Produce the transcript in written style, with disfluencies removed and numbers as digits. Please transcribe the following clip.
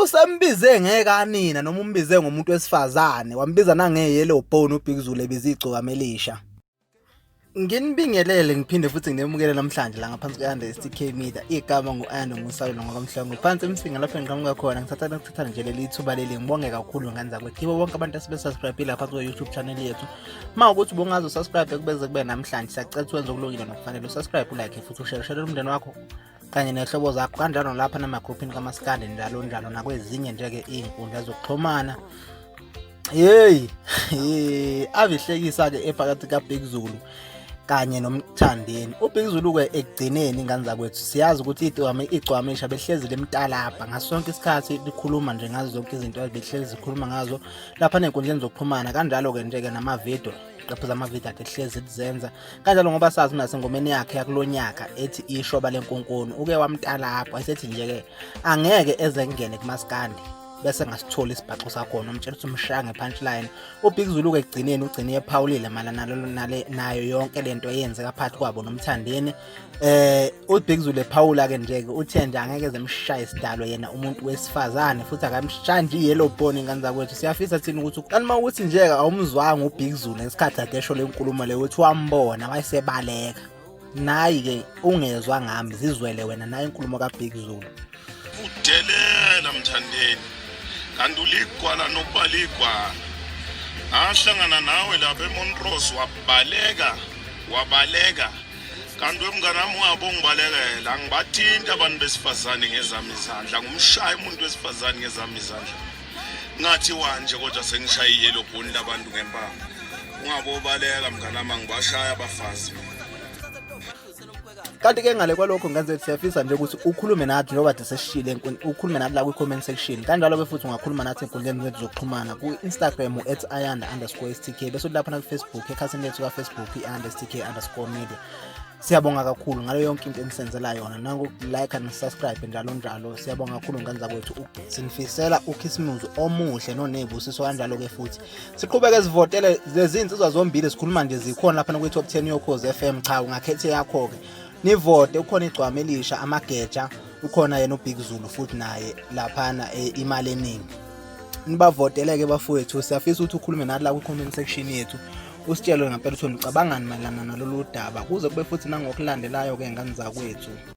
usembize ngekanina noma umbize ngomuntu wesifazane wambiza nangeyellow bone uBig Zulu ebiza igcokama elisha. Nginibingelele ngiphinde futhi nginemukele namhlanje la ngaphansi kwe-AyandaStk media igama ngu-AyandaStk ngokamhlanga phansi emsinga lapho engiqhamuka khona ngithatha nje leli thuba leli ngibonge kakhulu ngani kwethu kibo bonke abantu asebesubscribe lapha ku-YouTube channel yethu. Ukuthi ubungazo subscribe kubeze kube namhlanje siyacela ukwenza okulungile nokufanele usubscribe ulike futhi ushare umndeni wakho kanye nehlobo zakho kanjalo lapha namagroupini kamaskandi njalo nakwezinye nje-ke iy'nkundla zokuxhumana. Avihlekisa-ke ephakathi kaBig Zulu kanye noMthandeni. uBig Zulu-ke ekugcineni ngani zakwethu siyazi ukuthi igcwamisha behlezi lemtalapha ngaso sonke isikhathi likhuluma nje ngazo zonke izinto behlezi zikhuluma ngazo lapha ney'nkundleni zokuxhumana kanjalo-ke nje-ke namavidiyo lapho amavidiyo akhe ehlezi lizenza kanjalo ngoba sazi nasengomeni yakhe yakulonyaka ethi ishoba lenkunkunu uke wamtalapha wayesethi nje-ke angeke eze ngene kumaskandi bese ngasithola isibhaxo sakhona umtshela ukuthi umshange punchline. uBig Zulu-ke ekugcineni ugcine ephawulile malana nayo yonke lento eyenzeka phakathi kwabo noMthandeni. uBig Zulu ephawula-ke nje-ke uthe nje angeke eze emshaye isidalo yena umuntu wesifazane futhi akamshayi nje i-yellow bone ngani zakwethu. Siyafisa thina ukuthi kanima ukuthi nje-ke awumzwanga uBig Zulu ngesikhathi ade esho lenkulumo le uthi wambona wayesebaleka nayi-ke ungezwa ngami zizwele wena nayo inkulumo kaBig Zulu. Udelela Mthandeni kanti uligwala nokubaligwala ahlangana nawe lapha eMontrose wabaleka kanti wemnganami wabo ngibalekela ngibathinta abantu besifazane ngezami izandla ngumshaya umuntu wesifazane ngezami izandla ngathi wanje kodwa sengishaye iyellow bone labantu ngempama ungabobaleka mnganami ngibashaya abafazi. Kanti-ke ngale kwalokho ngenze siyafisa nje ukuthi ukhulume nathi njengoba deseshile ukhulume nathi la kwi-comment section kanjalo-ke futhi ungakhuluma nathi ey'nkundleni zethu zokuxhumana ku-Instagram @AyandaStk bese lapha naku-Facebook ekhasini lethu ka-Facebook i-AyandaStk_media. Siyabonga kakhulu ngalo yonke into enisenzela yona nangokulike nosubscribe njalo. Siyabonga kakhulu ngani zakwethu sinifisela ukhisimuzi omuhle nonebusiso kanjalo-ke futhi siqhubeke sivotele lezinsizwa zombili sikhuluma nje zikhona lapha kwi-top 10 yoKhozi FM. Cha ungakhethe yakho-ke nivote. Ukhona igcwama elisha amageja ukhona yena uBig Zulu futhi naye laphana imali eningi nibavoteleke bafowethu. Siyafisa ukuthi ukhulume nathi la ku-comment section yethu usitshele ngempela ukuthi unicabangani mayelana nalolu daba kuze kube futhi nangokulandelayo-ke ngani zakwethu.